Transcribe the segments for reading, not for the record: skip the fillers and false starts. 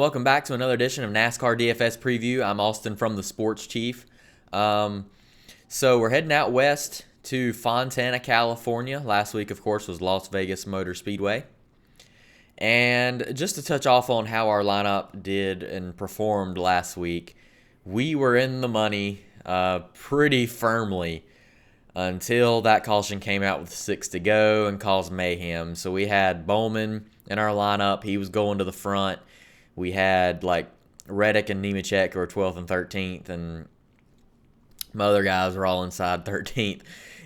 Welcome back to another edition of NASCAR DFS Preview. I'm AustYn from the Sports Chief. So we're heading out west to Fontana, California. Last week, of course, was Las Vegas Motor Speedway. And just to touch off on how our lineup did and performed last week, we were in the money pretty firmly until that caution came out with 6 to go and caused mayhem. So we had Bowman in our lineup. He was going to the front. We had like Reddick and Nemechek who were 12th and 13th, and my other guys were all inside 13th.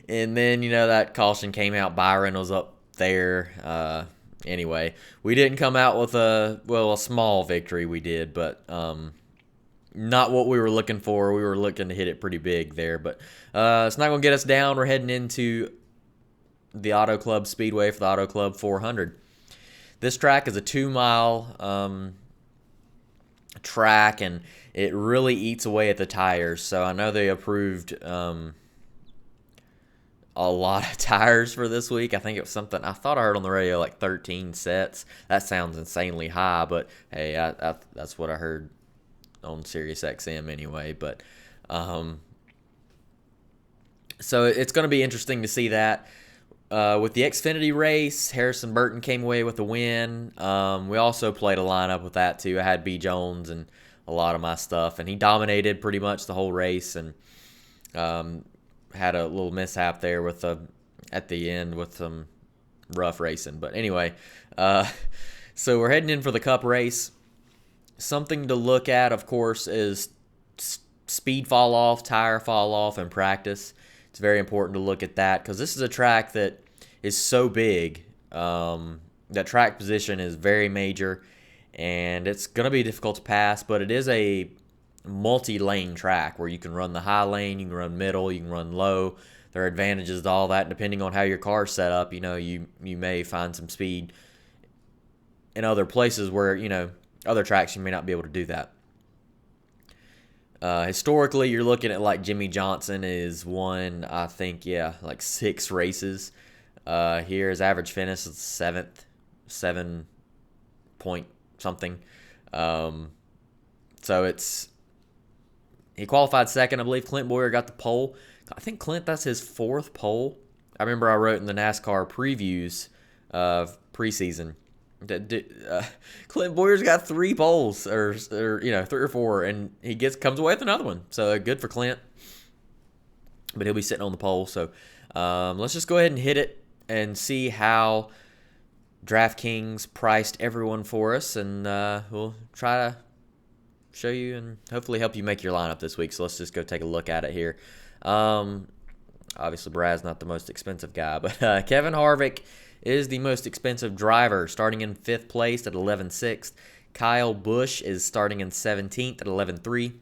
And then, that caution came out. Byron was up there. Anyway, we didn't come out with a small victory. We did, but not what we were looking for. We were looking to hit it pretty big there, but it's not going to get us down. We're heading into the Auto Club Speedway for the Auto Club 400. This track is a 2-mile track, and it really eats away at the tires. So I know they approved a lot of tires for this week. I think it was something I thought I heard on the radio, like 13 sets. That sounds insanely high, but hey, that's what I heard on Sirius XM anyway. But so it's going to be interesting to see that. With the Xfinity race, Harrison Burton came away with the win. We also played a lineup with that too. I had B. Jones and a lot of my stuff, and he dominated pretty much the whole race, and had a little mishap there at the end with some rough racing. But anyway, so we're heading in for the Cup race. Something to look at, of course, is speed fall off, tire fall off in practice. It's very important to look at that because this is a track that is so big. That track position is very major, and it's going to be difficult to pass, but it is a multi-lane track where you can run the high lane, you can run middle, you can run low. There are advantages to all that. Depending on how your car's set up, you may find some speed in other places where, other tracks you may not be able to do that. Historically, you're looking at like Jimmy Johnson is won, I think, like 6 races. Here, his average finish is 7th, 7 point something. So he qualified second, I believe. Clint Boyer got the pole. I think Clint, that's his 4th pole. I remember I wrote in the NASCAR previews of preseason that Clint Boyer's got 3 poles, or 3 or 4, and he comes away with another one. So good for Clint, but he'll be sitting on the pole. So let's just go ahead and hit it and see how DraftKings priced everyone for us, and we'll try to show you and hopefully help you make your lineup this week. So let's just go take a look at it here. Obviously, Brad's not the most expensive guy, but Kevin Harvick is the most expensive driver, starting in 5th place at 11.6. Kyle Busch is starting in 17th at 11.3.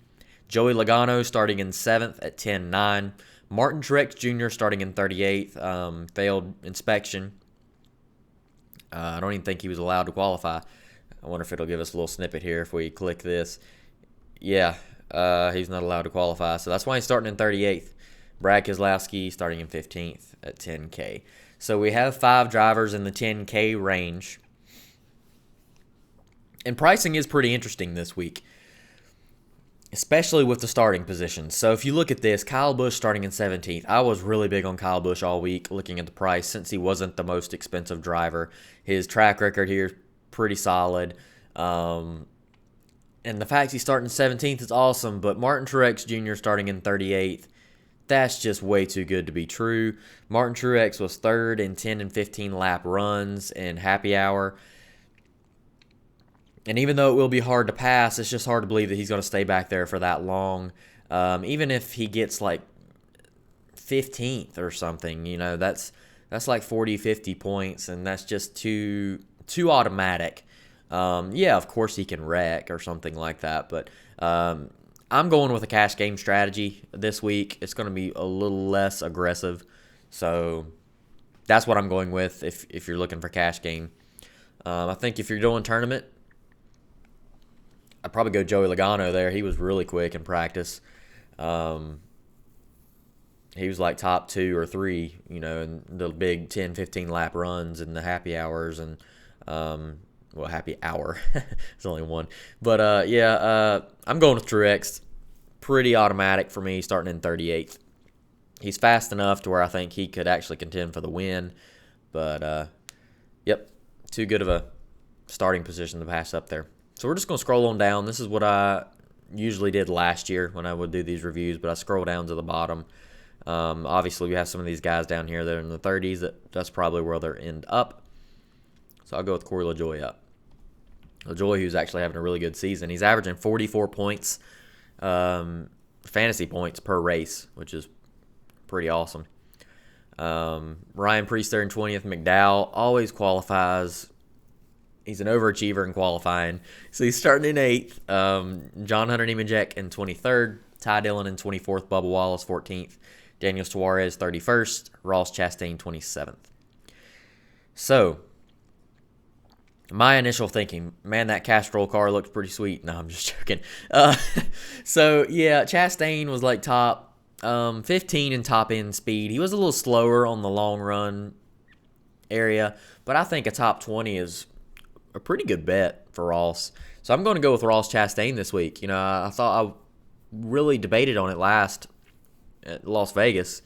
Joey Logano starting in 7th at 10.9. Martin Truex Jr. starting in 38th. Failed inspection. I don't even think he was allowed to qualify. I wonder if it'll give us a little snippet here if we click this. Yeah, he's not allowed to qualify, so that's why he's starting in 38th. Brad Keselowski starting in 15th at 10K. So we have 5 drivers in the 10K range. And pricing is pretty interesting this week, especially with the starting positions. So if you look at this, Kyle Busch starting in 17th. I was really big on Kyle Busch all week looking at the price since he wasn't the most expensive driver. His track record here is pretty solid. And the fact he's starting 17th is awesome, but Martin Truex Jr. starting in 38th, that's just way too good to be true. Martin Truex was 3rd in 10 and 15 lap runs in happy hour. And even though it will be hard to pass, it's just hard to believe that he's going to stay back there for that long. Even if he gets like 15th or something, that's like 40, 50 points, and that's just too automatic. Of course he can wreck or something like that, but I'm going with a cash game strategy this week. It's going to be a little less aggressive, so that's what I'm going with if you're looking for cash game. I think if you're doing tournament, I'd probably go Joey Logano there. He was really quick in practice. He was like top 2 or 3, in the big 10, 15 lap runs and the happy hours, and Well, happy hour. It's only one. But, I'm going with Truex. Pretty automatic for me, starting in 38th. He's fast enough to where I think he could actually contend for the win. But, yep, too good of a starting position to pass up there. So we're just going to scroll on down. This is what I usually did last year when I would do these reviews, but I scroll down to the bottom. Obviously, we have some of these guys down here that are in the 30s. That's probably where they'll end up. So I'll go with Corey LaJoie up. LaJoie, who's actually having a really good season. He's averaging 44 points, fantasy points per race, which is pretty awesome. Ryan Preece there in 20th. McDowell always qualifies. He's an overachiever in qualifying. So he's starting in 8th. John Hunter Nemechek in 23rd. Ty Dillon in 24th. Bubba Wallace 14th. Daniel Suarez 31st. Ross Chastain 27th. So, my initial thinking, man, that Castrol car looks pretty sweet. No, I'm just joking. Chastain was like top 15 in top end speed. He was a little slower on the long run area, but I think a top 20 is a pretty good bet for Ross. So I'm going to go with Ross Chastain this week. I thought I really debated on it last at Las Vegas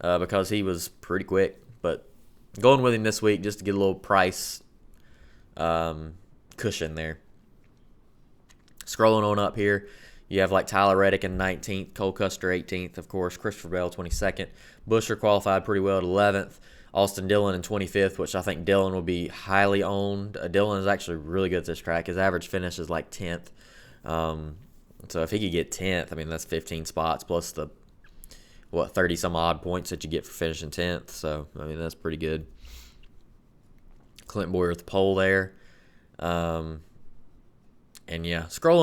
because he was pretty quick, but going with him this week just to get a little price cushion there. Scrolling on up here, you have like Tyler Reddick in 19th, Cole Custer 18th, of course, Christopher Bell 22nd. Busher qualified pretty well at 11th. Austin Dillon in 25th, which I think Dillon will be highly owned. Dillon is actually really good at this track. His average finish is like 10th. So if he could get 10th, that's 15 spots plus the 30-some-odd points that you get for finishing 10th. So, that's pretty good. Clint Boyer with the pole there. Scrolling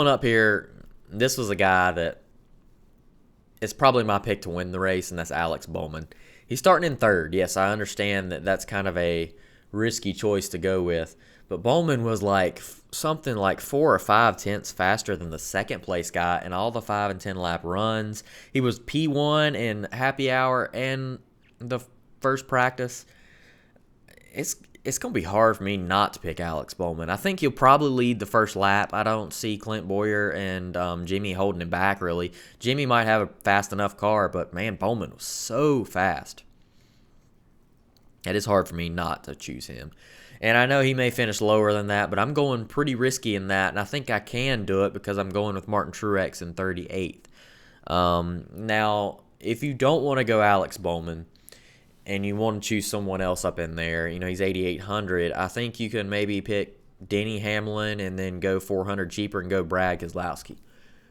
up here, this was a guy that is probably my pick to win the race, and that's Alex Bowman. He's starting in 3rd. Yes, I understand that that's kind of a risky choice to go with, but Bowman was like something like 4 or 5 tenths faster than the second place guy in all the 5 and 10 lap runs. He was P1 in happy hour and the first practice. It's going to be hard for me not to pick Alex Bowman. I think he'll probably lead the first lap. I don't see Clint Boyer and Jimmy holding him back, really. Jimmy might have a fast enough car, but, man, Bowman was so fast. It is hard for me not to choose him. And I know he may finish lower than that, but I'm going pretty risky in that, and I think I can do it because I'm going with Martin Truex in 38th. Now, if you don't want to go Alex Bowman and you want to choose someone else up in there, he's 8,800, I think you can maybe pick Denny Hamlin and then go 400 cheaper and go Brad Keselowski.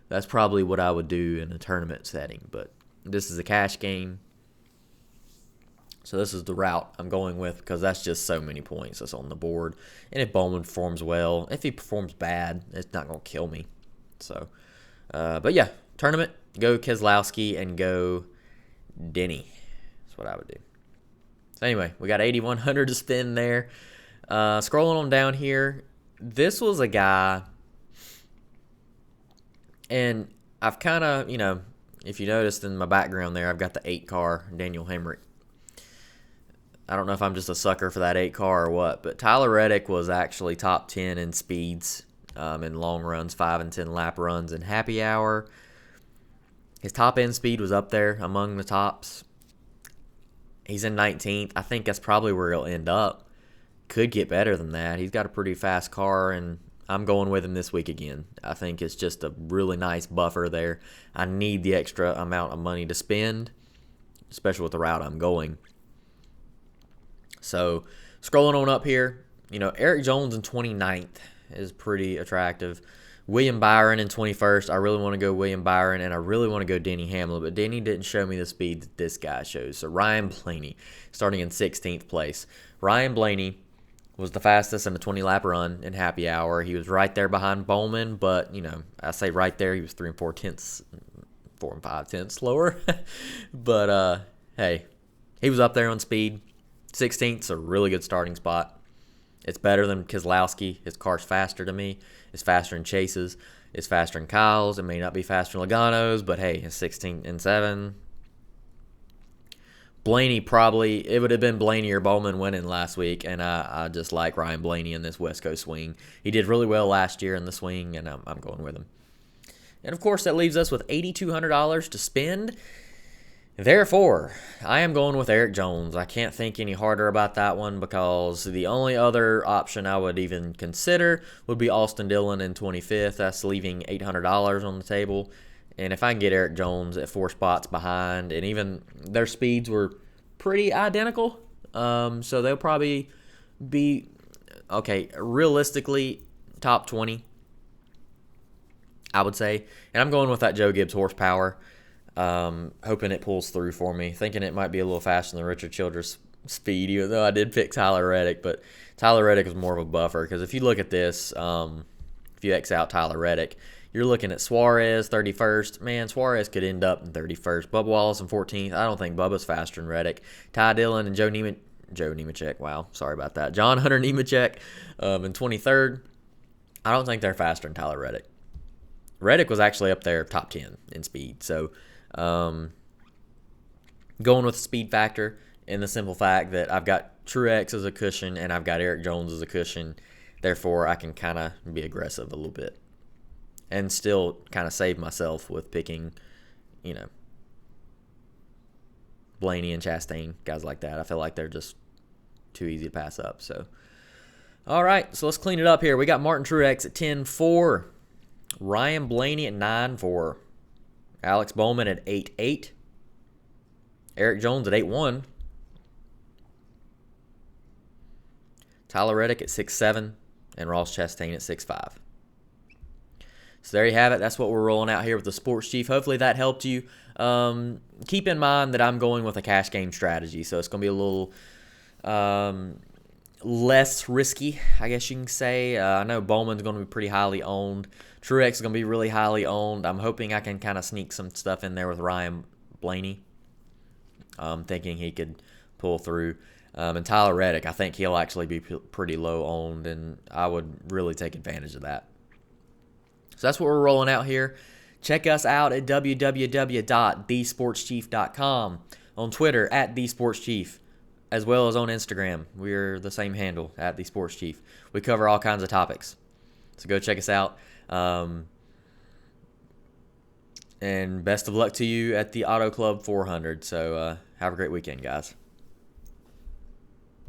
That's probably what I would do in a tournament setting, but this is a cash game. So this is the route I'm going with because that's just so many points that's on the board. And if Bowman performs well, if he performs bad, it's not going to kill me. So, tournament, go Keselowski and go Denny. That's what I would do. So anyway, we got 8,100 to spin there. Scrolling on down here, this was a guy, and I've kind of, if you noticed in my background there, I've got the 8 car, Daniel Hemrick. I don't know if I'm just a sucker for that 8 car or what, but Tyler Reddick was actually top 10 in speeds in long runs, 5 and 10 lap runs in happy hour. His top end speed was up there among the tops. He's in 19th. I think that's probably where he'll end up. Could get better than that. He's got a pretty fast car, and I'm going with him this week again. I think it's just a really nice buffer there. I need the extra amount of money to spend, especially with the route I'm going. So, scrolling on up here, Eric Jones in 29th is pretty attractive. William Byron in 21st. I really want to go William Byron, and I really want to go Denny Hamlin, but Denny didn't show me the speed that this guy shows. So, Ryan Blaney starting in 16th place. Ryan Blaney was the fastest in a 20-lap run in happy hour. He was right there behind Bowman, but, I say right there, he was 4 and 5 tenths slower. But, hey, he was up there on speed. 16th is a really good starting spot. It's better than Keselowski. His car's faster to me. It's faster in Chase's. It's faster in Kyle's. It may not be faster in Logano's, but hey, it's 16 and 7. Blaney it would have been Blaney or Bowman winning last week, and I just like Ryan Blaney in this West Coast swing. He did really well last year in the swing, and I'm going with him. And of course, that leaves us with $8,200 to spend. Therefore, I am going with Eric Jones. I can't think any harder about that one because the only other option I would even consider would be Austin Dillon in 25th. That's leaving $800 on the table. And if I can get Eric Jones at 4 spots behind, and even their speeds were pretty identical, so they'll probably be, okay, realistically, top 20, I would say. And I'm going with that Joe Gibbs horsepower, hoping it pulls through for me, thinking it might be a little faster than Richard Childress' speed, even though I did pick Tyler Reddick. But Tyler Reddick is more of a buffer because if you look at this, if you X out Tyler Reddick, you're looking at Suarez, 31st. Man, Suarez could end up in 31st. Bubba Wallace in 14th. I don't think Bubba's faster than Reddick. Ty Dillon and Joe Nemechek. Wow, sorry about that. John Hunter Nemechek in 23rd. I don't think they're faster than Tyler Reddick. Reddick was actually up there top 10 in speed. So going with the speed factor and the simple fact that I've got Truex as a cushion and I've got Eric Jones as a cushion. Therefore, I can kind of be aggressive a little bit and still kind of save myself with picking, Blaney and Chastain, guys like that. I feel like they're just too easy to pass up. So, all right, so let's clean it up here. We got Martin Truex at 10-4, Ryan Blaney at 9-4, Alex Bowman at 8-8, Eric Jones at 8-1, Tyler Reddick at 6-7, and Ross Chastain at 6-5. So there you have it. That's what we're rolling out here with the Sports Chief. Hopefully that helped you. Keep in mind that I'm going with a cash game strategy, so it's going to be a little less risky, I guess you can say. I know Bowman's going to be pretty highly owned. Truex is going to be really highly owned. I'm hoping I can kind of sneak some stuff in there with Ryan Blaney. Thinking he could pull through. And Tyler Reddick, I think he'll actually be pretty low owned, and I would really take advantage of that. So that's what we're rolling out here. Check us out at www.thesportschief.com, on Twitter at thesportschief, as well as on Instagram. We're the same handle, at thesportschief. We cover all kinds of topics. So go check us out. And best of luck to you at the Auto Club 400. So have a great weekend, guys.